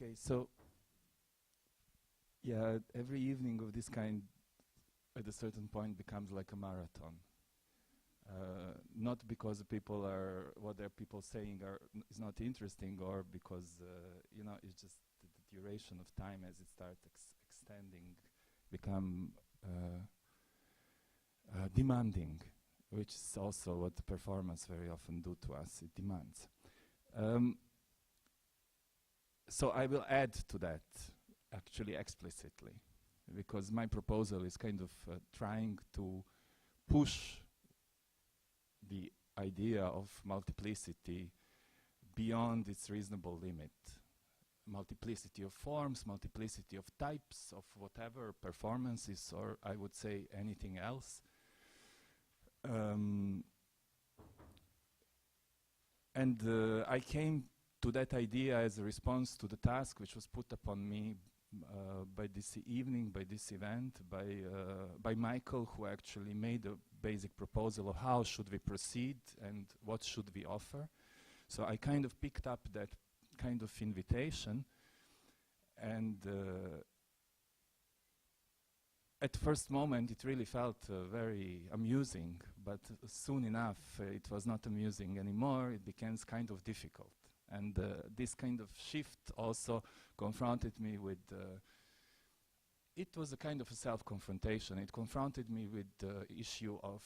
Okay, so yeah, every evening of this kind at a certain point becomes like a marathon. Not because the people are, what their people saying is not interesting, or because you know, it's just the duration of time as it starts extending become demanding, which is also what the performance very often do to us. It demands. So I will add to that actually explicitly, because my proposal is kind of trying to push the idea of multiplicity beyond its reasonable limit. Multiplicity of forms, multiplicity of types of whatever performances, or I would say anything else. I came to that idea as a response to the task which was put upon me by this evening, by this event, by Michael, who actually made a basic proposal of how should we proceed and what should we offer. So I kind of picked up that kind of invitation, and at first moment it really felt very amusing, but soon enough it was not amusing anymore. It became kind of difficult. And this kind of shift also confronted me with, it was a kind of a self-confrontation. It confronted me with the issue of,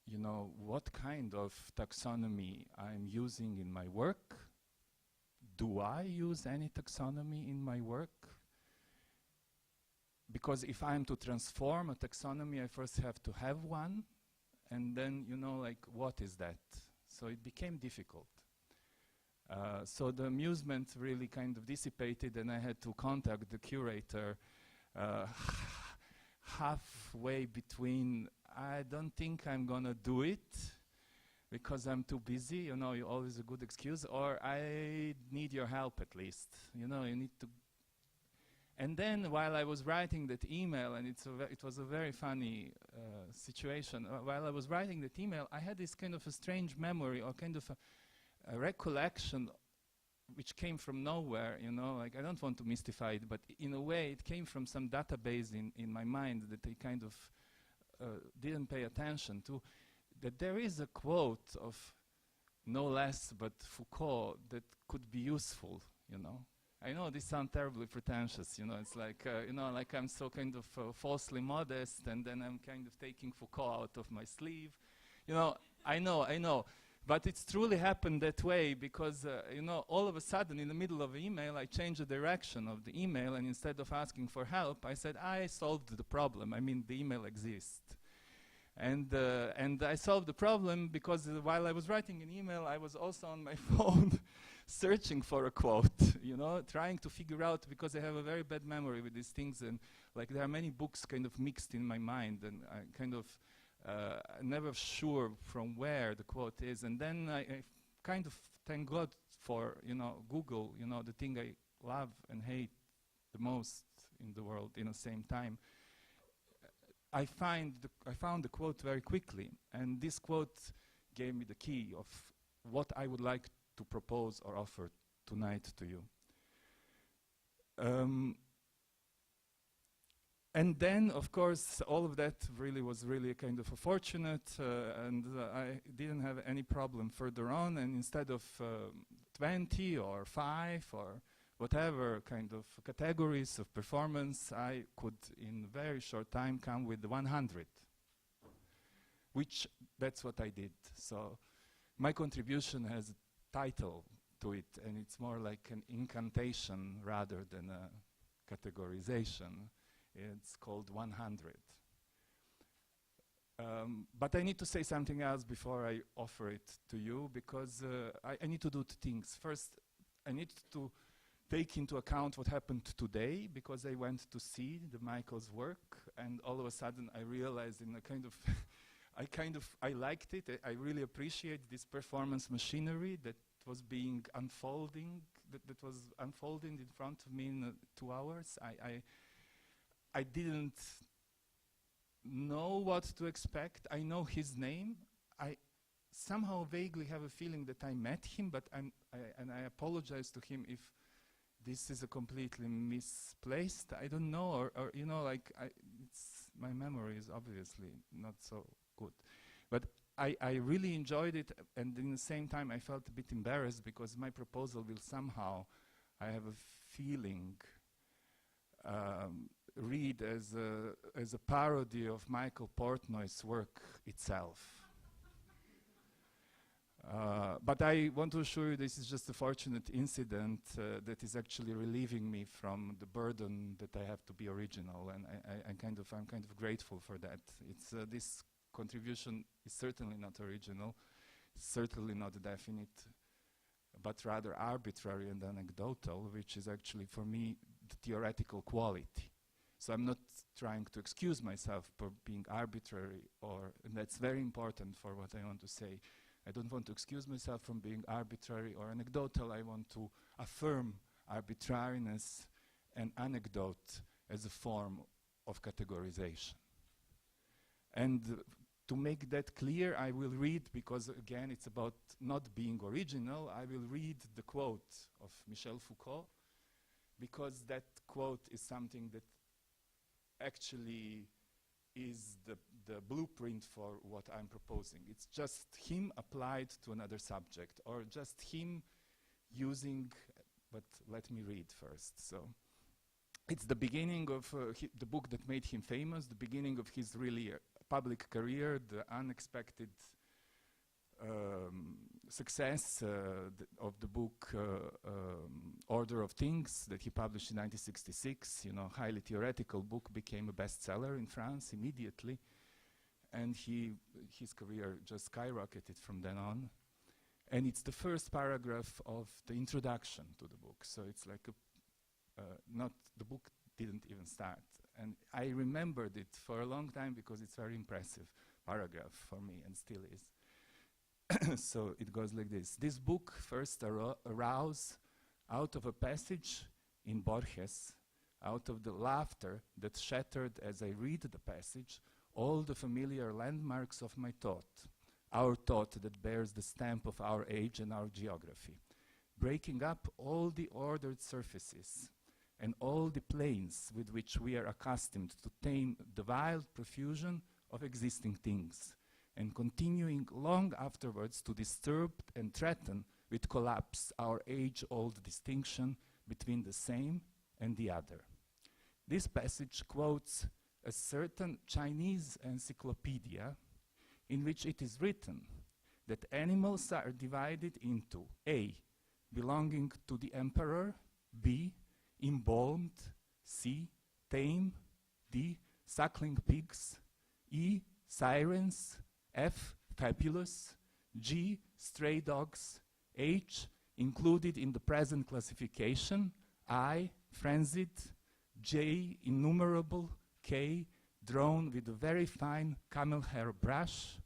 you know, what kind of taxonomy I'm using in my work. Do I use any taxonomy in my work? Because if I'm to transform a taxonomy, I first have to have one, and then, you know, like, what is that? So it became difficult. So the amusement really kind of dissipated, and I had to contact the curator halfway between, I don't think I'm gonna do it because I'm too busy, you know, always a good excuse, or I need your help at least, you know, you need to. And then while I was writing that email, and it was a very funny situation, while I was writing that email, I had this kind of a strange memory, or kind of a recollection which came from nowhere, you know, like, I don't want to mystify it, but in a way it came from some database in my mind that I kind of didn't pay attention to, that there is a quote of no less but Foucault that could be useful, you know. I know this sounds terribly pretentious, you know, it's like, you know, like I'm so kind of falsely modest, and then I'm kind of taking Foucault out of my sleeve. You know, I know. But it's truly happened that way because, you know, all of a sudden in the middle of the email, I changed the direction of the email, and instead of asking for help, I said, I solved the problem. I mean, the email exists. And I solved the problem because while I was writing an email, I was also on my phone searching for a quote, you know, trying to figure out, because I have a very bad memory with these things, and like there are many books kind of mixed in my mind, and I kind of never sure from where the quote is. And then I kind of thank God for, you know, Google, you know, the thing I love and hate the most in the world in the same time. I found the quote very quickly, and this quote gave me the key of what I would like to propose or offer tonight to you. And then, of course, all of that really was really kind of fortunate, and I didn't have any problem further on, and instead of 20 or 5 or whatever kind of categories of performance, I could in very short time come with 100, which that's what I did. So my contribution has a title to it, and it's more like an incantation rather than a categorization. It's called 100. But I need to say something else before I offer it to you, because I need to do 2 things. First, I need to take into account what happened today, because I went to see the Michael's work, and all of a sudden I realized in a kind of I liked it. I really appreciate this performance machinery that was being unfolding, that was unfolding in front of me in 2 hours. I didn't know what to expect. I know his name. somehow vaguely have a feeling that I met him, but I apologize to him if this is a completely misplaced. I don't know, or you know, like my memory is obviously not so good. But I really enjoyed it, and in the same time I felt a bit embarrassed because my proposal will somehow, I have a feeling, read as a parody of Michael Portnoy's work itself. But I want to assure you this is just a fortunate incident that is actually relieving me from the burden that I have to be original, and I'm kind of grateful for that. It's this contribution is certainly not original, certainly not definite, but rather arbitrary and anecdotal, which is actually for me the theoretical quality. So I'm not trying to excuse myself for being arbitrary, and that's very important for what I want to say. I don't want to excuse myself from being arbitrary or anecdotal. I want to affirm arbitrariness and anecdote as a form of categorization. And to make that clear, I will read, because again it's about not being original, I will read the quote of Michel Foucault, because that quote is something that actually is the blueprint for what I'm proposing. It's just him applied to another subject, or just him using, but let me read first. So it's the beginning of the book that made him famous, the beginning of his really public career, the unexpected success of the book Order of Things that he published in 1966. You know, highly theoretical book, became a bestseller in France immediately, and his career just skyrocketed from then on. And it's the first paragraph of the introduction to the book, so it's like the book didn't even start. And I remembered it for a long time because it's a very impressive paragraph for me, and still is. So it goes like this. This book first arose out of a passage in Borges, out of the laughter that shattered as I read the passage all the familiar landmarks of my thought, our thought that bears the stamp of our age and our geography, breaking up all the ordered surfaces and all the planes with which we are accustomed to tame the wild profusion of existing things, and continuing long afterwards to disturb and threaten with collapse our age-old distinction between the same and the other. This passage quotes a certain Chinese encyclopedia in which it is written that animals are divided into A, belonging to the emperor, B, embalmed, C, tame, D, suckling pigs, E, sirens, F, fabulous, G, stray dogs, H, included in the present classification, I, frenzied, J, innumerable, K, drawn with a very fine camel hair brush,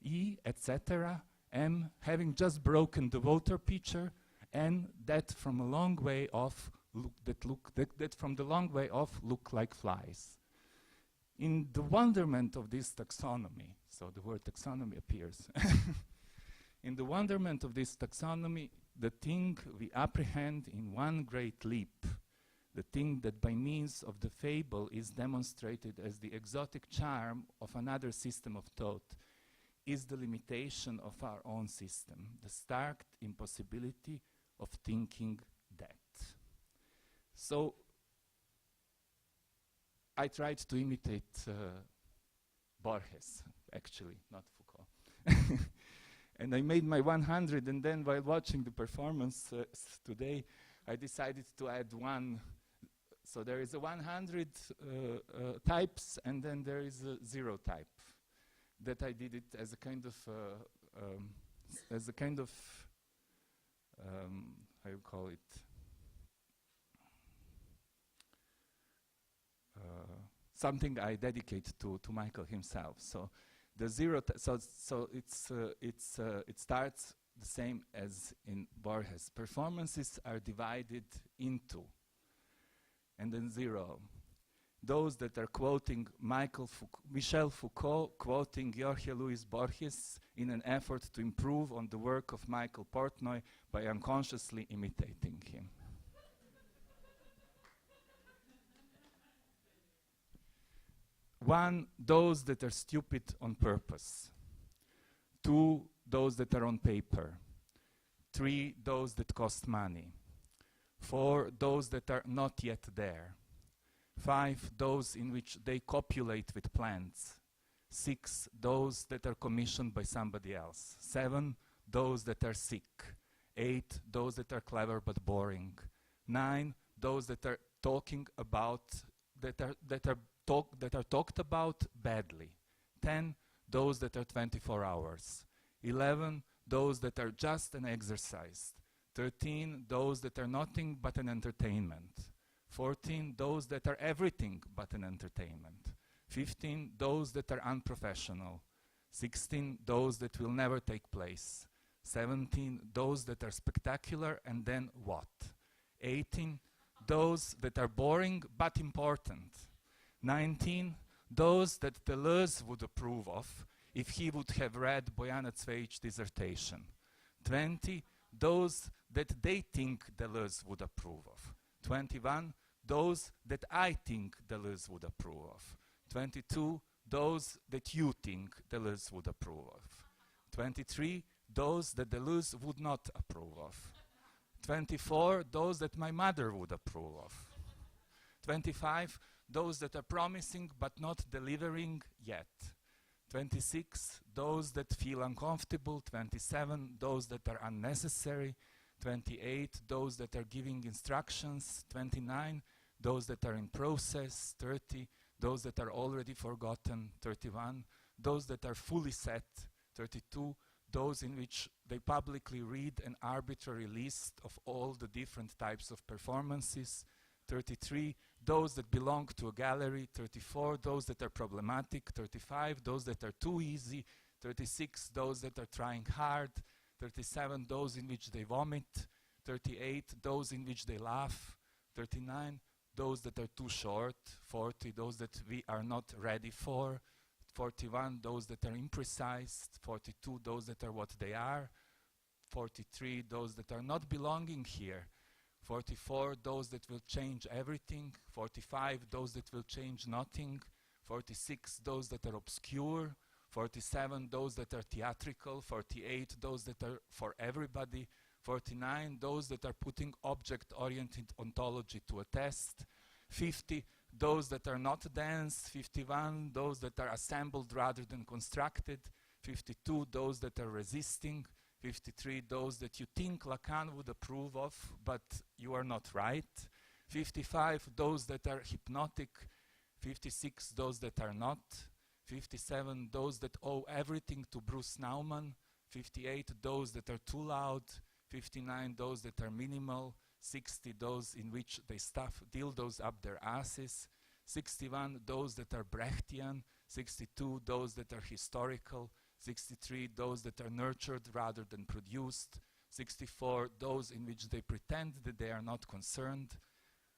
E, etc., M, having just broken the water pitcher, N, that from a long way off that from the long way off look like flies. In the wonderment of this taxonomy, so the word taxonomy appears. In the wonderment of this taxonomy, the thing we apprehend in one great leap, the thing that by means of the fable is demonstrated as the exotic charm of another system of thought, is the limitation of our own system, the stark impossibility of thinking that. So I tried to imitate Borges, actually, not Foucault. And I made my 100, and then while watching the performance today, I decided to add one. So there is a 100 types, and then there is a 0 type. That I did it as a kind of, how you call it? Something I dedicate to Michael himself. So the 0, so it starts the same as in Borges. Performances are divided into, and then 0. those that are quoting Michel Foucault, quoting Jorge Luis Borges in an effort to improve on the work of Michael Portnoy by unconsciously imitating him. 1, those that are stupid on purpose. 2, those that are on paper. 3, those that cost money. 4, those that are not yet there. 5, those in which they copulate with plants. 6, those that are commissioned by somebody else. 7, those that are sick. 8, those that are clever but boring. 9, those that are talking about that are talked about badly. 10, those that are 24 hours. 11, those that are just an exercise. 13, those that are nothing but an entertainment. 14, those that are everything but an entertainment. 15, those that are unprofessional. 16, those that will never take place. 17, those that are spectacular and then what? 18, those that are boring but important. 19, those that Deleuze would approve of if he would have read Bojana Cvejić's dissertation. 20, those that they think Deleuze would approve of. 21, those that I think Deleuze would approve of. 22, those that you think Deleuze would approve of. 23, those that Deleuze would not approve of. 24, those that my mother would approve of. 25, those that are promising but not delivering yet. 26, those that feel uncomfortable. 27, those that are unnecessary. 28, those that are giving instructions. 29, those that are in process. 30, those that are already forgotten. 31, those that are fully set. 32, those in which they publicly read an arbitrary list of all the different types of performances. 33, those that belong to a gallery. 34, those that are problematic. 35, those that are too easy. 36, those that are trying hard. 37, those in which they vomit. 38, those in which they laugh. 39, those that are too short. 40, those that we are not ready for. 41, those that are imprecise. 42, those that are what they are. 43, those that are not belonging here. 44, those that will change everything. 45, those that will change nothing. 46, those that are obscure. 47, those that are theatrical. 48, those that are for everybody. 49, those that are putting object-oriented ontology to a test. 50, those that are not dense. 51, those that are assembled rather than constructed. 52, those that are resisting. 53, those that you think Lacan would approve of, but you are not right. 55, those that are hypnotic. 56, those that are not. 57, those that owe everything to Bruce Nauman. 58, those that are too loud. 59, those that are minimal. 60, those in which they stuff dildos up their asses. 61, those that are Brechtian. 62, those that are historical. 63, those that are nurtured rather than produced. 64, those in which they pretend that they are not concerned.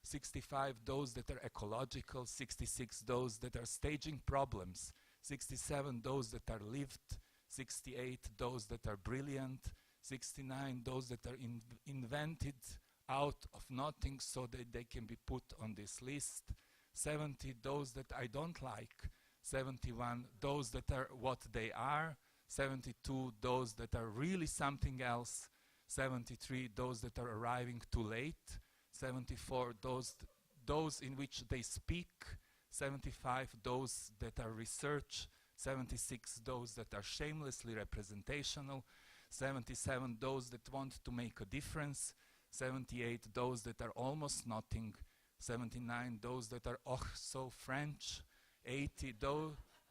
65, those that are ecological. 66, those that are staging problems. 67, those that are lived. 68, those that are brilliant. 69, those that are invented out of nothing so that they can be put on this list. 70, those that I don't like. 71, those that are what they are. 72, those that are really something else. 73, those that are arriving too late. 74, those in which they speak. 75, those that are research. 76, those that are shamelessly representational. 77, those that want to make a difference. 78, those that are almost nothing. 79, those that are oh so French. 80,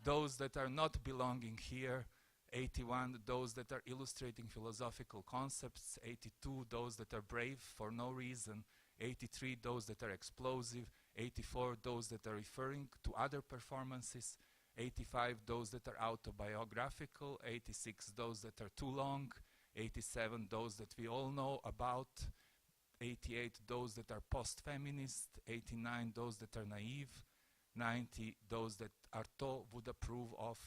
those that are not belonging here. 81, those that are illustrating philosophical concepts. 82, those that are brave for no reason. 83, those that are explosive. 84, those that are referring to other performances. 85, those that are autobiographical. 86, those that are too long. 87, those that we all know about. 88, those that are post-feminist. 89, those that are naive. 90 those that Artaud would approve of,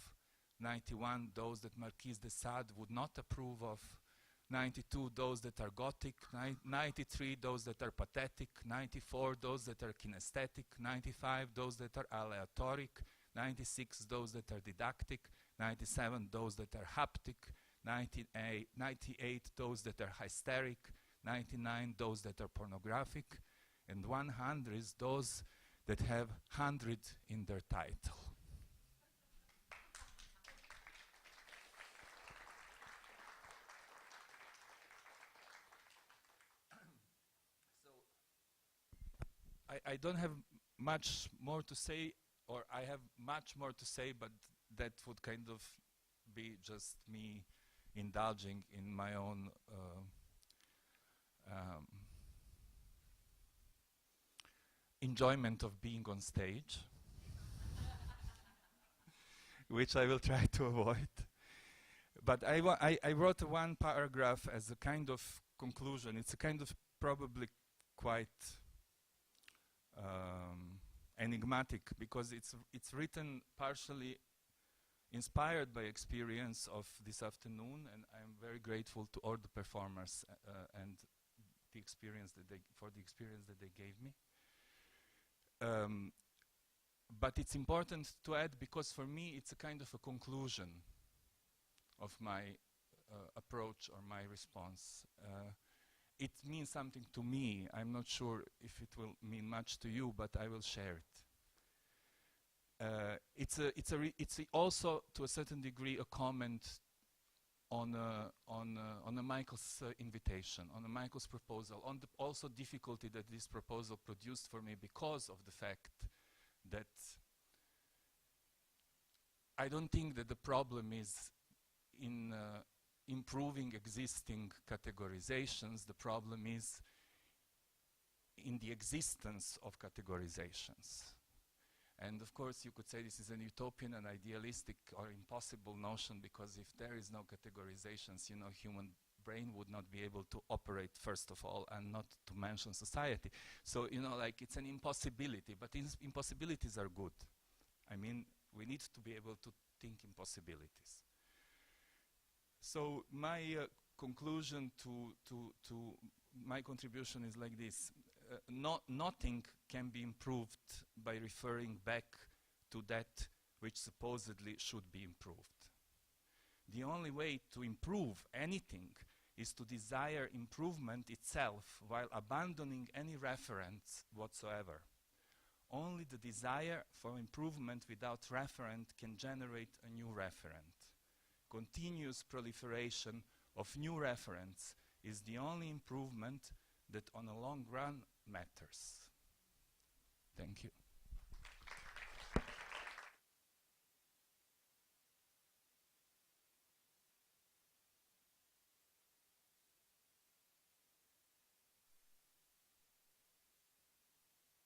91 those that Marquis de Sade would not approve of, 92 those that are Gothic, 93 those that are pathetic, 94 those that are kinesthetic, 95 those that are aleatoric, 96 those that are didactic, 97 those that are haptic, 98 those that are hysteric, 99 those that are pornographic, and 100 is those that have 100 in their title. I don't have much more to say, or I have much more to say, but that would kind of be just me indulging in my own enjoyment of being on stage, which I will try to avoid. But I wrote one paragraph as a kind of conclusion. It's a kind of probably quite enigmatic, because it's written partially inspired by experience of this afternoon, and I'm very grateful to all the performers and the experience that for the experience that they gave me. But it's important to add, because for me it's a kind of a conclusion of my approach or my response. It means something to me. I'm not sure if it will mean much to you, but I will share it. It's also to a certain degree a comment on Michael's invitation, on Michael's proposal, on the also difficulty that this proposal produced for me, because of the fact that I don't think that the problem is in improving existing categorizations. The problem is in the existence of categorizations. And of course you could say this is an utopian and idealistic or impossible notion, because if there is no categorizations, you know, human brain would not be able to operate, first of all, and not to mention society. So, you know, like, it's an impossibility, but impossibilities are good. I mean, we need to be able to think in possibilities. So my conclusion to my contribution is like this. Nothing can be improved by referring back to that which supposedly should be improved. The only way to improve anything is to desire improvement itself while abandoning any reference whatsoever. Only the desire for improvement without referent can generate a new referent. Continuous proliferation of new referents is the only improvement that on a long run matters. Thank you.